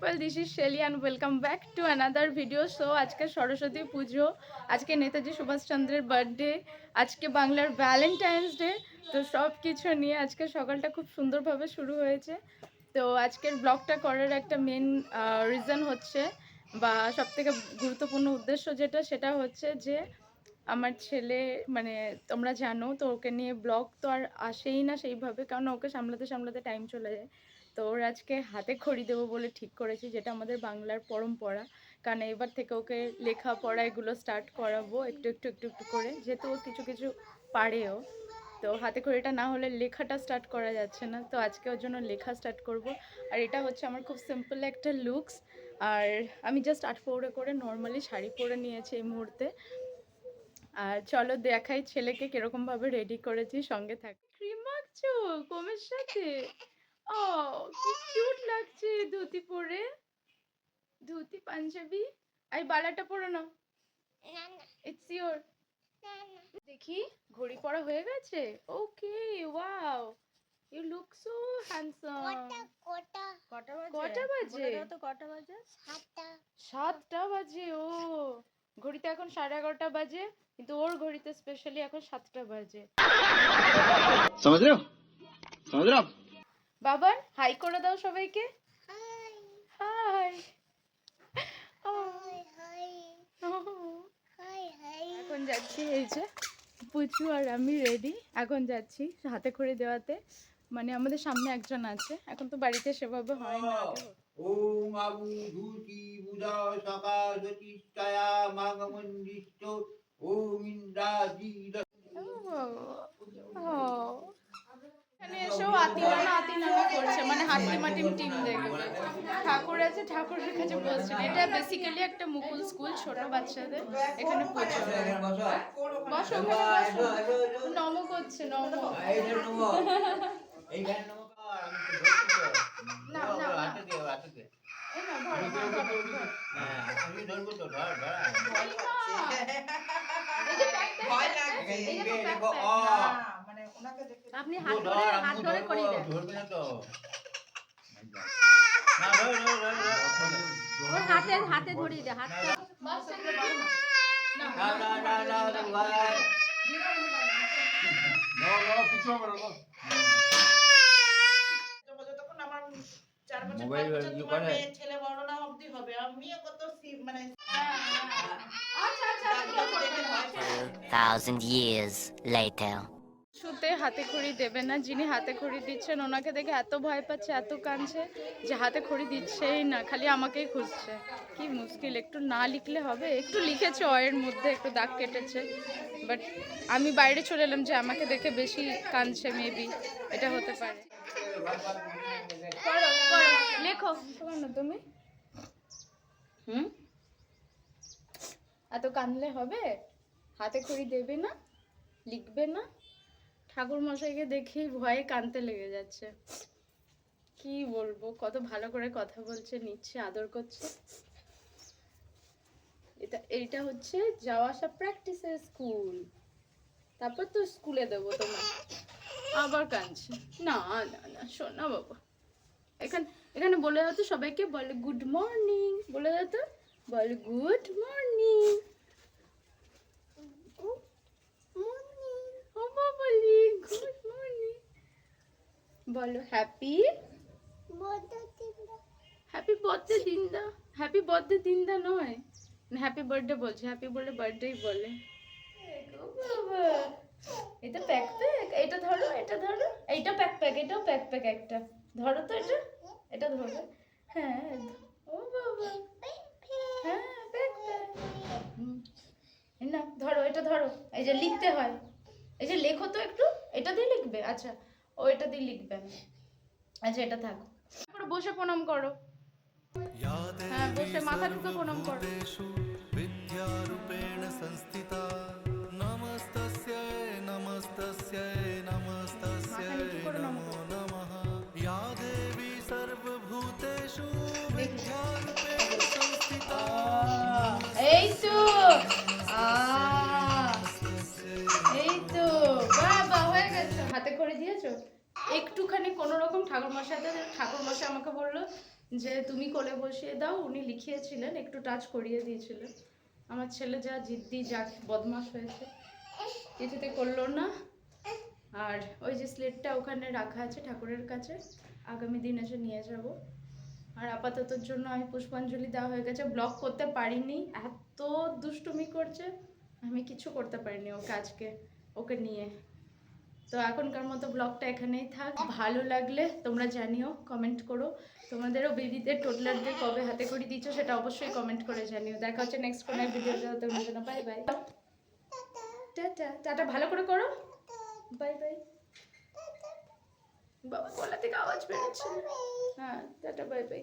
people, this is Shelly and welcome back to another video. So আজকে সরস্বতী পুজো, আজকে Netaji সুভাষচন্দ্রের birthday, আজকে বাংলার ভ্যালেন্টাইন্স ডে। তো সব কিছু নিয়ে আজকে সকালটা খুব সুন্দরভাবে শুরু হয়েছে। তো আজকের ব্লগটা করার একটা মেন রিজন হচ্ছে বা সবথেকে গুরুত্বপূর্ণ উদ্দেশ্য যেটা, সেটা হচ্ছে যে আমার ছেলে, মানে তোমরা জানো তো, ওকে নিয়ে ব্লগ তো আর আসেই না সেইভাবে, কারণ ওকে সামলাতে সামলাতে টাইম চলে যায়। তো ওর আজকে হাতে খড়ি দেবো বলে ঠিক করেছি, যেটা আমাদের বাংলার পরম্পরা। কারণ এবার থেকে ওকে লেখাপড়া এগুলো স্টার্ট করাবো একটু একটু একটু একটু করে, যেহেতু ও কিছু কিছু পারেও। তো হাতে খড়িটা না হলে লেখাটা স্টার্ট করা যাচ্ছে না, তো আজকে ওর জন্য লেখা স্টার্ট করব। আর এটা হচ্ছে আমার খুব সিম্পল একটা লুকস। আর আমি জাস্ট 8 পৌরে করে নর্মালি শাড়ি পরে নিয়েছি এই মুহূর্তে। আর চলো দেখাই ছেলেকে কিরকম ভাবে রেডি করেছি, সঙ্গে থাক। ক্রিম মাখছো কোমের সাথে? ও কি কিউট লাগছে ধুতি পরে, ধুতি পাঞ্জাবি। আর বালাটা পরে নাও, ইটস ইওর। দেখি ঘড়ি পরা হয়ে গেছে। Okay, wow, you look so handsome. কটা বাজে? 7টা বাজে। ও ঘড়িতে এখন 11:30 বাজে, কিন্তু ওর ঘড়িতে স্পেশালি এখন 7টা বাজে। समझ रहे हो? বাবার হাই করে দাও সবাইকে। হাই। এখন যাচ্ছি, এই যে পুচু আর আমি রেডি। এখন যাচ্ছি হাতে খড়ি দেওয়াতে, মানে আমাদের সামনে একজন আছে, এখন তো বাড়িতে সেভাবে হয় না। ওম আবু ধূতি বুধা সকা জ্যোতিষ্ঠয়া মাগমন্দিষ্ট ওম ইন্দ্রাজি। এখানে এসেও আতিনানা করছে, মানে হাতিমাটিম টিম দেখবে। ঠাকুর আছে, ঠাকুরের কাছে বসছেন। এটা বেসিক্যালি একটা মুকুল স্কুল, ছোট বাচ্চাদের এখানে পুজো। বসো, নম করছে, নম। আপনি হাত ধরে করিয়ে দেন। হাতে ধরিয়ে দে, হাত। ছেলে বড় না অবধি হবে, আমি কত মানে 1,000 years later. শুতে হাতে খড়ি দেবে না, যিনি হাতে খড়ি দিচ্ছেন ওনাকে দেখে এত ভয় পাচ্ছে, এত কাঁদছে যে হাতে খড়ি দিচ্ছেই না, খালি আমাকেই খুঁজছে। কি মুশকিল, একটু না লিখলে হবে? একটু লিখেছে, অয়ের মধ্যে একটু দাগ কেটেছে, বাট আমি বাইরে চলে এলাম যে আমাকে দেখে বেশি কাঁদছে, মেবি এটা হতে পারে। লেখো না তুমি। এত কাঁদলে হবে? হাতে খড়ি দেবে না, লিখবে না? ঠাকুর মশাইকে দেখেই ভয়ে কাঁদতে লেগে যাচ্ছে। কি বলবো, কত ভালো করে কথা বলছে, নিচ্ছে, আদর করছে। এইটা হচ্ছে যাওয়া আসা প্র্যাকটিসের স্কুল, তারপর তো স্কুলে দেবো তোমার। আবার কাঁদছে। না না না, শোনা বাবা, এখানে বলে দাও তো সবাইকে, বলে গুড মর্নিং, বলে দাও তো, বলে গুড মর্নিং। বলো হ্যাপি বার্থডে দিনদা। হ্যাপি বার্থডে দিনদা নয়, হ্যাপি বার্থডে বলছে, হ্যাপি বলে বার্থডেই বলে। এটা ব্যাকপ্যাক, এটা ধরো, এটা ধরো, এইটা ব্যাকপ্যাক, এটাও ব্যাকপ্যাক একটা। ধরো তো এটা ধরো। হ্যাঁ, ও বাবা, হ্যাঁ ব্যাকপ্যাক। না ধরো, এটা ধরো। এই যে লিখতে হয়, এই যে লেখো তো একটু, এটা দিয়ে লিখবে। আচ্ছা, ও এটা দিয়ে লিখবে। আচ্ছা এটা থাকো, বসে প্রণাম করো। হ্যাঁ বসে মাথা ঠুকে প্রণাম করো। এই তো এই তো বাবা, হয়ে গেছে। হাতে করে দিয়েছো, একটুখানি কোনো রকম ঠাকুর ঠাকুরমশাই আমাকে বললো যে তুমি কোলে বসিয়ে দাও, উনি লিখিয়েছিলেন, একটু টাচ করিয়ে দিয়েছিলেন। আমার ছেলে যা জিদ্দি, যা বদমাশ হয়েছে, কিছুতে করলো না। আর ওই যে স্লেটটা ওখানে রাখা আছে ঠাকুরের কাছে, আগামী দিন এসে নিয়ে যাব। আর আপাততর জন্য আমি পুষ্পাঞ্জলি দেওয়া হয়ে গেছে, ব্লগ করতে পারিনি, এত দুষ্টুমি করছে, আমি কিছু করতে পারিনি ওকে আজকে, ওকে নিয়ে। তো এখনকার মতো ব্লগটা এখানেই থাক। ভালো লাগলে তোমরা জানিও, কমেন্ট করো। তোমাদেরও বেবিদের, টোডলারদের কবে হাতে করে দিচ্ছ সেটা অবশ্যই কমেন্ট করে জানিও। দেখা হচ্ছে নেক্সট কোনো ভিডিওতে। তোমরা জন্য বাই বাই, টাটা টাটা, ভালো করে করো, বাই বাই। বাবা গলা থেকে আওয়াজ বেরোচ্ছে। হ্যাঁ, টাটা, বাই বাই।